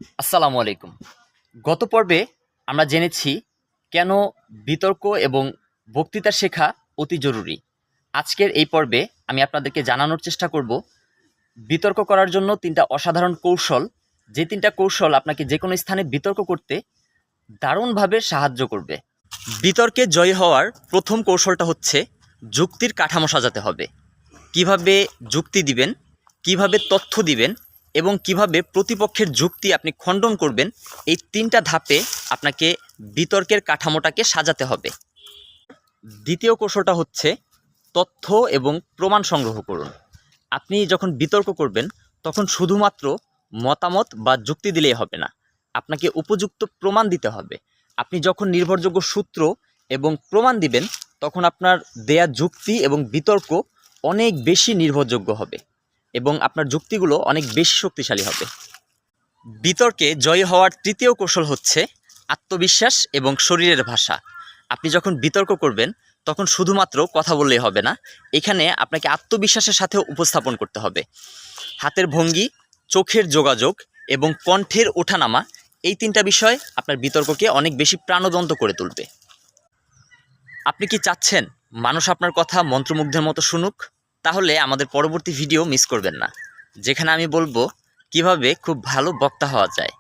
আসসালামু আলাইকুম। গত পর্বে আমরা জেনেছি কেন বিতর্ক এবং বক্তৃতা শেখা অতি জরুরি। আজকের এই পর্বে আমি আপনাদেরকে জানানোর চেষ্টা করব বিতর্ক করার জন্য ৩টা অসাধারণ কৌশল, যে ৩টা কৌশল আপনাকে যেকোনো স্থানে বিতর্ক করতে দারুণভাবে সাহায্য করবে। বিতর্কে জয়ী হওয়ার প্রথম কৌশলটা হচ্ছে যুক্তির কাঠামো সাজাতে হবে। কিভাবে যুক্তি দিবেন, কিভাবে তথ্য দিবেন এবং কিভাবে প্রতিপক্ষের যুক্তি আপনি খণ্ডন করবেন, এই ৩টা ধাপে আপনাকে বিতর্কের কাঠামোটাকে সাজাতে হবে। দ্বিতীয় কৌশলটা হচ্ছে তথ্য এবং প্রমাণ সংগ্রহ করুন। আপনি যখন বিতর্ক করবেন তখন শুধুমাত্র মতামত বা যুক্তি দিলেই হবে না, আপনাকে উপযুক্ত প্রমাণ দিতে হবে। আপনি যখন নির্ভরযোগ্য সূত্র এবং প্রমাণ দিবেন তখন আপনার দেয়া যুক্তি এবং বিতর্ক অনেক বেশি নির্ভরযোগ্য হবে এবং আপনার যুক্তিগুলো অনেক বেশি শক্তিশালী হবে। বিতর্কে জয়ী হওয়ার তৃতীয় কৌশল হচ্ছে আত্মবিশ্বাস এবং শরীরের ভাষা। আপনি যখন বিতর্ক করবেন তখন শুধুমাত্র কথা বললেই হবে না, এখানে আপনাকে আত্মবিশ্বাসের সাথে উপস্থাপন করতে হবে। হাতের ভঙ্গি, চোখের যোগাযোগ এবং কণ্ঠের ওঠানামা, এই ৩টা বিষয় আপনার বিতর্ককে অনেক বেশি প্রাণবন্ত করে তুলবে। আপনি কি চাচ্ছেন মানুষ আপনার কথা মন্ত্রমুগ্ধের মতো শুনুক? তাহলে আমাদের পরবর্তী ভিডিও মিস করবেন না, যেখানে আমি বলবো কিভাবে খুব ভালো বক্তা হওয়া যায়।